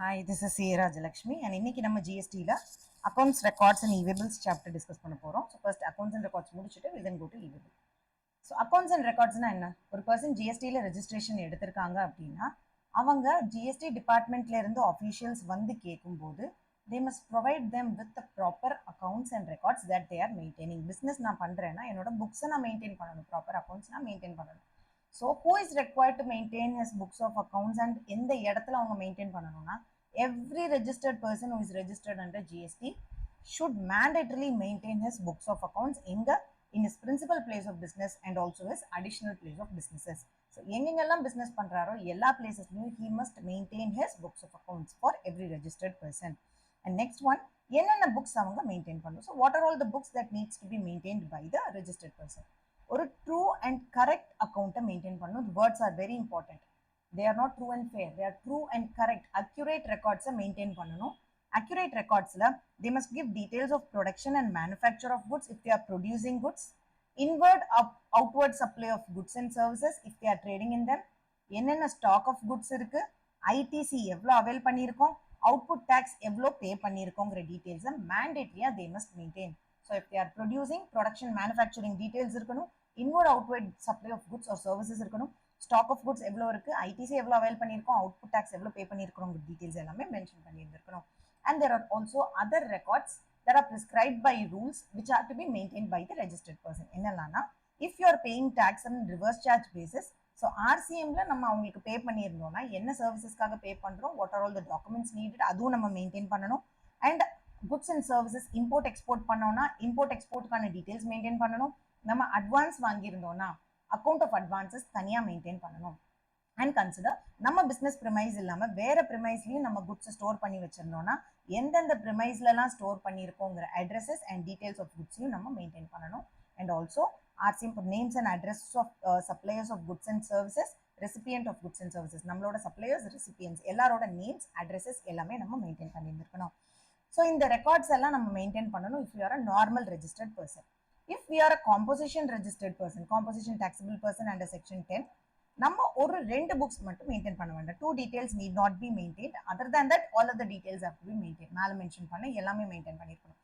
Hi, this is C. Rajalakshmi and இன்னைக்கு நம்ம GSTல accounts records and e-wables chapter discuss பண்ண போறோம். So first accounts and records முடிச்சிட்டு we then go to e-wable. So accounts and recordsனா என்ன? ஒரு person GSTல registration எடுத்திருக்காங்க அப்படின்னா அவங்க GST டிபார்ட்மெண்ட்ல இருந்து officials வந்து கேட்கும்போது they must provide them with the proper accounts and records that they are maintaining. Business நான் பண்றேன்னா என்னோட books நான் maintain பண்ணணும், proper accounts நான் maintain பண்ணணும். So who is required to maintain his books of accounts and எந்த இடத்துல அவங்க மெயின்டைன் பண்ணணும்னா every registered person who is registered under GST should mandatorily maintain his books of accounts in his principal place of business and also his additional place of businesses. So எங்கெங்கெல்லாம் business பண்றாரோ எல்லா placeஸ்லயும் he must maintain his books of accounts for every registered person. And next one, என்னென்ன books அவங்க maintain பண்ணணும். So what are all the books that needs to be maintained by the registered person? ஒரு true and correct அக்கௌண்ட்டை maintain பண்ணணும். Words are very important. They are not true and fair, they are true and correct accurate ரெக்கார்ட்ஸை maintain பண்ணணும். Accurate ரெக்கார்ட்ஸில் they must give details of production and manufacture of goods if they are producing goods, inward outward supply of goods and services if they are trading in them, என்னென்ன stock of goods இருக்கு, ITC எவ்வளோ avail பண்ணியிருக்கோம், output tax எவ்வளோ pay பண்ணியிருக்கோங்கிற டீடைல்ஸை மேண்டேட்ரியாக they must maintain. So if they are producing production manufacturing details இருக்கணும், inward outward supply of goods or services இருக்கணும், ஸ்டாக் ஆஃப் குட்ஸ் எவ்வளோ இருக்கு, ஐடிசி எவ்வளோ அவைல் பண்ணியிருக்கோம், அவுட்புட் டேக்ஸ் எவ்வளோ பே பண்ணியிருக்கோம் டீடைல்ஸ் எல்லாமே மென்ஷன் பண்ணியிருந்திருக்கணும். And there are also other records that are prescribed by rules which are to be maintained by the registered person. என்னெல்லாம்னா if you are paying tax on reverse charge basis, ஸோ ஆர்சிஎம்ல நம்ம அவங்களுக்கு pay பண்ணியிருந்தோம்னா என்ன சர்வீசஸ்க்காக pay பண்ணுறோம், what are all the documents needed, அதுவும் நம்ம மெயின்டைன் பண்ணணும். And goods and services import export பண்ணோம்னா இம்போர்ட் எக்ஸ்போர்ட்டுக்கான டீடைல்ஸ் மெயின்டைன் பண்ணணும். நம்ம அட்வான்ஸ் வாங்கியிருந்தோம்னா அக்கௌண்ட் ஆஃப் அட்வான்சஸ் தனியாக மெயின்டைன் பண்ணணும். அண்ட் கன்சிடர் நம்ம பிஸ்னஸ் ப்ரிமைஸ் இல்லாமல் வேற ப்ரிமைஸ்லையும் நம்ம குட்ஸை ஸ்டோர் பண்ணி வச்சிருந்தோம்னா எந்தெந்த ப்ரிமைஸ்லாம் ஸ்டோர் பண்ணியிருக்கோங்கிற அட்ரஸஸ் அண்ட் டீடைல்ஸ் ஆஃப் குட்ஸையும் நம்ம மெயின்டைன் பண்ணணும். And also RCM names and address of suppliers of goods and services, recipient of goods and services, நம்மளோட சப்ளையர்ஸ் ரெசிபியன்ஸ் எல்லாரோட நேம்ஸ் அட்ரஸஸ் எல்லாமே நம்ம மெயின்டைன் பண்ணியிருக்கணும். ஸோ இந்த ரெக்கார்ட்ஸ் எல்லாம் நம்ம மெயின்டைன் பண்ணணும் if you are a normal registered person. If we are a composition registered person, composition taxable person under section 10, நம்ம ஒரு ரெண்டு புக்ஸ் மட்டும் மெயின்டைன் பண்ண வேண்டாம். 2 details need not be maintained. Other than that, all of the details have to be maintained. மேலே mention பண்ண எல்லாமே maintain பண்ணியிருக்கணும்.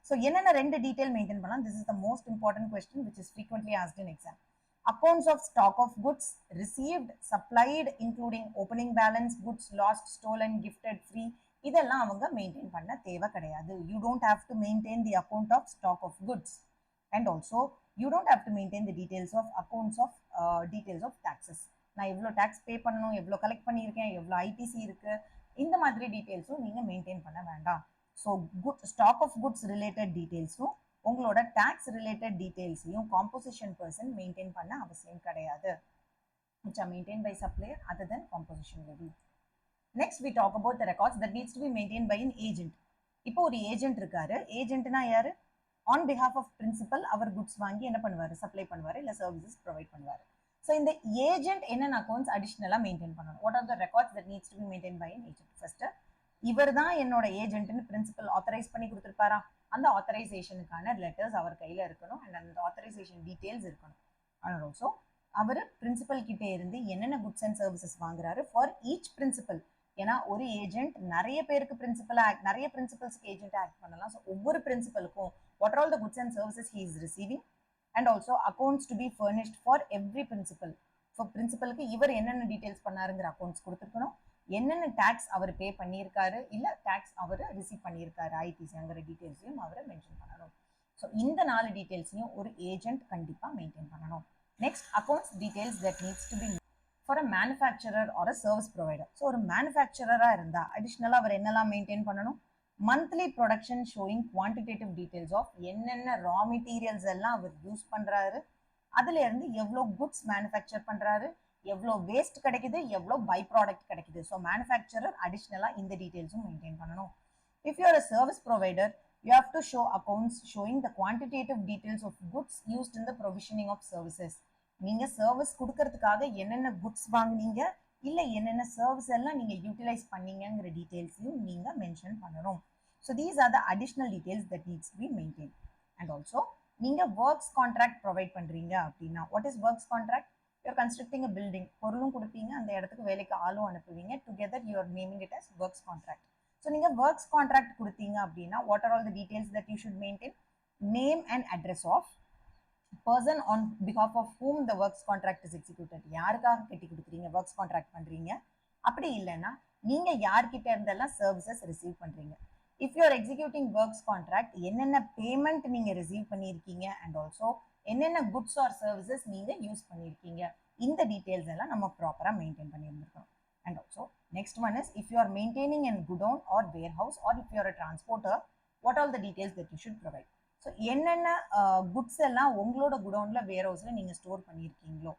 ஸோ என்னென்ன ரெண்டு டீடைல் மெயின்டைன் பண்ணலாம்? This is the most important question which is frequently asked in exam. Accounts of stock of goods received, supplied including opening balance, goods lost, stolen, gifted, free, இதெல்லாம் அவங்க maintain பண்ண தேவை கிடையாது. You don't have to maintain the account of stock of goods. And also you don't have to maintain the details of accounts of details of taxes. நான் எவ்வளோ tax பே பண்ணணும், எவ்வளோ collect பண்ணியிருக்கேன், எவ்வளோ ஐடிசி இருக்கு, இந்த மாதிரி டீட்டெயில்ஸும் நீங்கள் மெயின்டைன் பண்ண வேண்டாம். So good stock of goods related டீட்டெயில்ஸும் உங்களோட டேக்ஸ் ரிலேட்டட் டீட்டெயில்ஸையும் காம்போசிஷன் பர்சன் மெயின்டைன் பண்ண அவசியம் கிடையாது. which are maintained by supplier other than composition levy. Next we talk about the records that needs to be maintained by an agent. இப்போ ஒரு agent இருக்காரு. ஏஜென்ட்னா யாரு? ஆன் பிஹாஃப் ஆஃப் பிரின்சிபல் அவர் goods வாங்கி என்ன பண்ணுவார், சப்ளை பண்ணுவார், இல்லை சர்வீசஸ் ப்ரொவைட் பண்ணுவார். ஸோ இந்த ஏஜென்ட் என்னென்ன அக்கௌண்ட்ஸ் அடிஷ்னலாக மெயின்டைன் பண்ணணும்? What are the records that needs to be maintain by an agent? First, இவர் தான் என்னோட ஏஜென்ட்னு பிரின்சிபல் ஆத்தரைஸ் பண்ணி கொடுத்துருப்பாரா, அந்த ஆத்தரைசேஷனுக்கான லெட்டர்ஸ் அவர் கையில் இருக்கணும் அண்ட் அந்த ஆத்தரைசேஷன் டீட்டெயில்ஸ் இருக்கணும். அண்ட் ஆல்சோ அவர் பிரின்சிபல் கிட்டே இருந்து என்னென்ன குட்ஸ் அண்ட் சர்வீசஸ் வாங்குறாரு ஃபார் ஈச் பிரின்சிபல். ஏன்னா ஒரு ஏஜென்ட் நிறைய பேருக்கு பிரின்சிபல் நிறைய பிரின்சிபல்ஸ்க்கு ஏஜென்ட் ஆக்ட் பண்ணலாம். ஸோ ஒவ்வொரு பிரின்சிபலுக்கும் what are all the goods and services he is receiving, and also accounts to be furnished for every principal. for principalக்கு இவர் என்னென்ன டீடைல்ஸ் பண்ணாருங்கிற அக்கௌண்ட்ஸ் கொடுத்துருக்கணும், என்னென்ன டேக்ஸ் அவர் பே பண்ணியிருக்காரு, இல்லை டேக்ஸ் அவர் ரிசீவ் பண்ணியிருக்காரு, ஐடிசிங்கிற டீடைல்ஸையும் அவரை மென்ஷன் பண்ணணும். ஸோ இந்த 4 டீடைல்ஸையும் ஒரு ஏஜென்ட் கண்டிப்பாக மெயின்டைன் பண்ணணும். Next, accounts details that needs to be for a manufacturer or a service provider. So ஒரு மேனுஃபேக்சரராக இருந்தால் அடிஷ்னலாக அவர் என்னெல்லாம் மெயின்டைன் பண்ணணும்? Monthly production showing quantitative details of என்னென்ன ரா மெட்டீரியல்ஸ் எல்லாம் அவர் யூஸ் பண்ணுறாரு, அதுல இருந்து எவ்வளோ குட்ஸ் மேனுஃபேக்சர் பண்ணுறாரு, எவ்வளோ வேஸ்ட் கிடைக்குது, எவ்வளோ பை ப்ராடக்ட் கிடைக்குது. ஸோ மேனுஃபேக்சரர் அடிஷ்னலாக இந்த டீடைல்ஸும் மெயின்டைன் பண்ணணும். If you are a service provider, you have to show accounts showing the quantitative details of goods used in the provisioning of services. நீங்கள் சர்வீஸ் கொடுக்கறதுக்காக என்னென்ன குட்ஸ் வாங்குனீங்க, இல்லை என்னென்ன சர்வீஸ் எல்லாம் நீங்கள் யூட்டிலைஸ் பண்ணீங்கிற டீடைல்ஸையும் நீங்கள் மென்ஷன் பண்ணணும். So these are the additional details that needs to be maintain. And also நீங்கள் ஒர்க்ஸ் கான்ட்ராக்ட் ப்ரொவைட் பண்ணுறீங்க அப்படின்னா, what is works contract? you're constructing a building, பொருளும் கொடுப்பீங்க, அந்த இடத்துக்கு வேலைக்கு ஆளும் அனுப்புவீங்க, together you are naming it as works contract. So நீங்க works contract கொடுத்தீங்க அப்படின்னா what are all the details that you should maintain? Name and address of person on behalf of whom the works contract is executed. யாருக்காக கட்டி கொடுக்குறீங்க, works contract பண்றீங்க, அப்படி இல்லைன்னா நீங்க யார்கிட்ட இருந்தெல்லாம் சர்வீசஸ் ரிசீவ் பண்றீங்க. If you are executing works contract, என்னென்ன பேமெண்ட் நீங்க ரிசீவ் பண்ணியிருக்கீங்க அண்ட் ஆல்சோ என்னென்ன குட்ஸ் ஆர் சர்வீசஸ் நீங்க யூஸ் பண்ணியிருக்கீங்க, இந்த டீடைல்ஸ் எல்லாம் நம்ம ப்ராப்பரா மெயின்டைன் பண்ணியிருந்திருக்கோம். And also next one is if you are maintaining an godown or warehouse or if you are a transporter, what all the details that you should provide. So என்னென்ன goods எல்லாம் உங்களோட குடோன்ல வேர் ஹவுஸ்ல நீங்க store பண்ணியிருக்கீங்களோ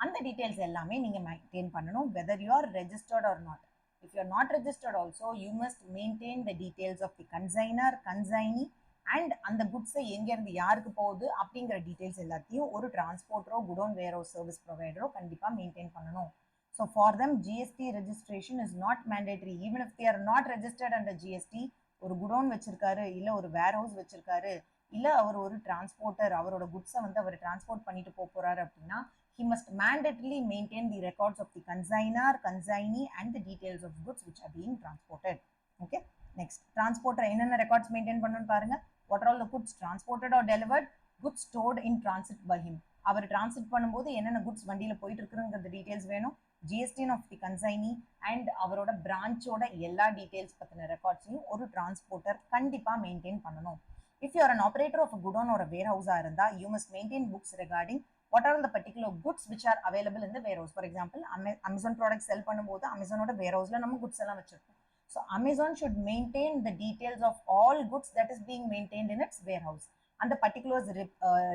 அந்த details எல்லாமே நீங்க maintain பண்ணணும், whether you are registered or not. If you are not registered also, you must maintain the details of the consignor, consignee and அந்த goods எங்க இருந்து யாருக்கு போகுது அப்படிங்கிற டீடைல்ஸ் எல்லாத்தையும் ஒரு டிரான்ஸ்போர்ட்டரோ குடோன் வேரோ சர்வீஸ் ப்ரொவைடரோ கண்டிப்பா மெயின்டைன் பண்ணணும். So for them GST registration is not mandatory even if they are not registered under GST. ஒரு குடோன் வச்சிருக்காரு, இல்ல ஒரு வேர் ஹவுஸ் வச்சிருக்காரு, இல்ல அவர் ஒரு டிரான்ஸ்போர்ட்டர், அவரோட குட்ஸை வந்து அவர் டிரான்ஸ்போர்ட் பண்ணிட்டு போறாரு அப்படின்னா he must mandatorily maintain the records of the consignor, consignee and the details of goods which are being transported. Okay, next transporter என்னென்ன ரெக்கார்ட்ஸ் மெயின்டைன் பண்ணணும்னு பாருங்க. what are all the goods transported or delivered, goods stored in transit by him, அவர் transit பண்ணும்போது என்னென்ன goods வண்டியில போயிட்டு இருக்குங்கிற details வேணும். GSTIN of the consignee and அவரோட பிரான்ச்சோட எல்லா டீடைல்ஸ் பத்தின ரெக்கார்ட்ஸையும் ஒரு டிரான்ஸ்போர்ட்டர் கண்டிப்பா மெயின்டைன் பண்ணணும். if you are an operator of a godown or a warehouse இருந்தா you must maintain books regarding what are the particular goods which are available in the warehouse. For example, Amazon products sell பண்ணும்போது Amazonோட warehouseல நம்ம goods எல்லாம் வச்சிருக்கோம். So Amazon should maintain the details of all goods that is being maintained in its warehouse. அந்த particulars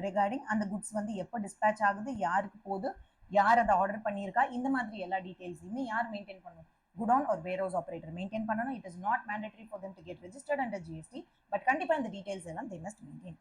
regarding அந்த goods வந்து எப்போ dispatch ஆகுது, யாருக்கு போகுது, யார் அதை ஆர்டர் பண்ணியிருக்கா, இந்த மாதிரி எல்லா டீடைல்ஸையுமே யார் மெயின்டைன் பண்ணணும், godown or warehouse operator maintain பண்ணணும். It is not mandatory for them to get registered under GST, but கண்டிப்பா இந்த டீடைல்ஸ் எல்லாம் they must maintain.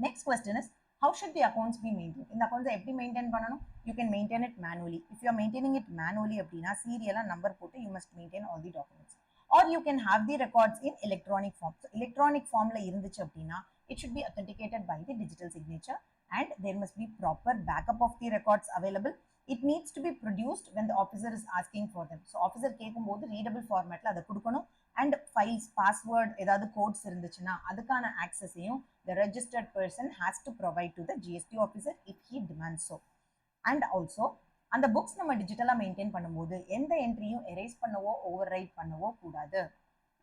Next question is how should the accounts be maintained? இந்த accounts எப்படி maintain பண்ணணும்? You can maintain it manually. If you are maintaining it manually அப்படின்னா சீரியலா number போட்டு you must maintain all the documents. Or you can have the records in electronic form. So electronic formல இருந்துச்சு அப்படின்னா it should be authenticated by the digital signature and there must be proper backup of the records available. It needs to be produced when the officer is asking for them. So officer கேட்கும்போது readable formatல அதை கொடுக்கணும். and files password ஏதாவது quotes இருந்துச்சுன்னா அதுக்கான ஆக்சஸையும் the registered person has to provide to the GST officer if he demands so. and also அந்த books நம்ம டிஜிட்டலா maintain பண்ணும்போது எந்த என்ட்ரியும் எரேஸ் பண்ணவோ ஓவர் ரைட் பண்ணவோ கூடாது.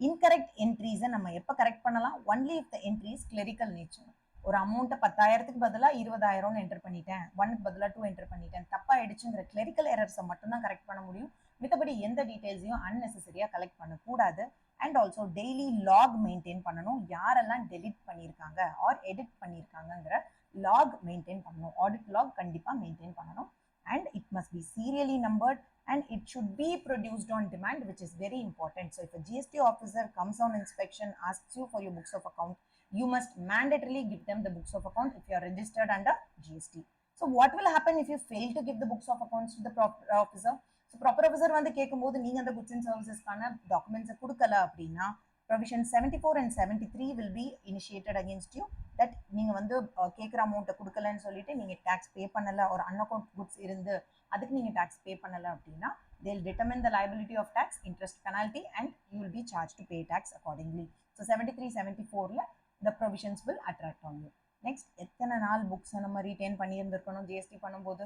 இன்கரெக்ட் என்ட்ரிஸை நம்ம எப்போ கரெக்ட் பண்ணலாம்? Only if the entry is clerical nature. ஒரு அமௌண்ட்டை 10,000க்கு பதிலாக 20,000 என்டர் பண்ணிட்டேன், 1க்கு பதிலாக 2 என்டர் பண்ணிட்டேன், தப்பாயிடுச்சுங்கிற கிளரிக்கல் எரர்ஸை மட்டும்தான் கரெக்ட் பண்ண முடியும். மித்தபடி எந்த டீடைல்ஸையும் அன்னெசரியா கலெக்ட் பண்ணக்கூடாது. And also daily log maintain பண்ணணும். யாரெல்லாம் டெலிட் பண்ணியிருக்காங்க ஆர் எடிட் பண்ணியிருக்காங்கிற லாக் மெயின்டைன் பண்ணணும். ஆடிட் லாக் கண்டிப்பாக மெயின்டைன் பண்ணணும். and it must be serially numbered and it should be produced on demand, which is very important. So if a GST officer comes on inspection, asks you for your books of account, you must mandatorily give them the books of account if you are registered under GST. So what will happen if you fail to give the books of accounts to the proper officer? So proper officer வந்து கேட்கும்போது நீங்க அந்த goods and servicesக்கான டாக்குமெண்ட்ஸை கொடுக்கல அப்படின்னா provision 74 and 73 will be initiated against you. that நீங்க வந்து கேட்குற அமௌண்ட்டை கொடுக்கலன்னு சொல்லிட்டு நீங்க டேக்ஸ் பே பண்ணல ஒரு அன்அக்கௌண்ட் குட்ஸ் இருந்து அதுக்கு நீங்க டேக்ஸ் பே பண்ணல அப்படின்னா they'll determine the liability of tax, interest, penalty and you will be charged to pay tax accordingly. So 73 74ல the provisions will attract on you. next எத்தனை நாள் புக்ஸை நம்ம ரீடைன் பண்ணியிருந்திருக்கணும் ஜிஎஸ்டி பண்ணும்போது?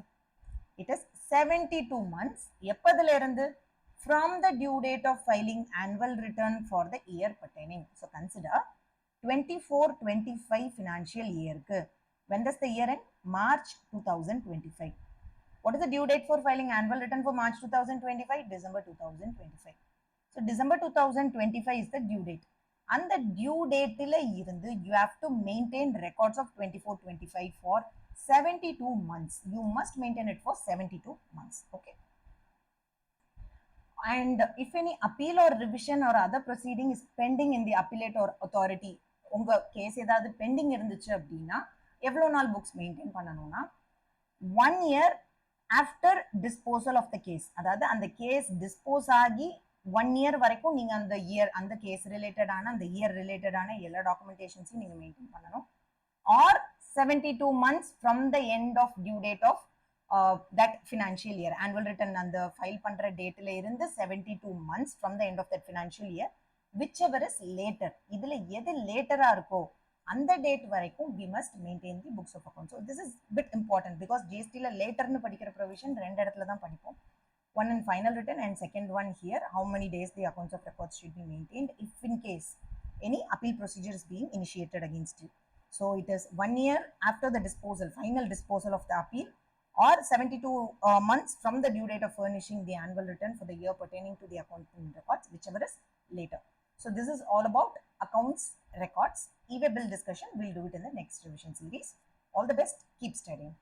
it is 72 months. எப்பதுல இருந்து? from the due date of filing annual return for the year pertaining. So consider 24-25 financial year. When does the year end? March 2025. What is the due date for filing annual return for March 2025? December 2025. So December 2025 is the due date. And the due date irundu you have to maintain records of 24-25 for 72 months. You must maintain it for 72 months. Okay. And if any appeal or revision or other proceeding is pending in the appellate or authority, உங்க case ஏதாவது bending இருந்துச்சு அப்படின்னா எவ்வளோ நாள் books maintain பண்ணணும்னா 1 year after disposal of the case. அதாவது அந்த case dispose ஆகி 1 year வரைக்கும் நீங்க அந்த இயர் அந்த கேஸ் ரிலேட்டடான அந்த இயர் ரிலேட்டடான எல்லா டாக்குமெண்டேஷன்ஸையும் நீங்க மெயின்டைன் பண்ணணும். Or 72 months from the end of due date of that financial year annual return அந்த ஃபைல் பண்ற டேட்ல இருந்து 72 months from the end of that financial year whichever is later இதுல எது லேட்டரா இருக்கோ அந்த டேட் வரைக்கும் we must maintain the books of accounts. So this is bit important because GST ல லேட்டர்னு படிக்கிற ப்ரொவிஷன் ரெண்டு இடத்துல தான் படிப்போம். One in final written and second one here how many days the accounts of records should be maintained if in case any appeal procedure is being initiated against you. So it is 1 year after the disposal, final disposal of the appeal, or 72 months from the due date of furnishing the annual return for the year pertaining to the accounting records, whichever is later. So this is all about accounts records. E-way bill discussion, we'll do it in the next revision series. All the best, keep studying.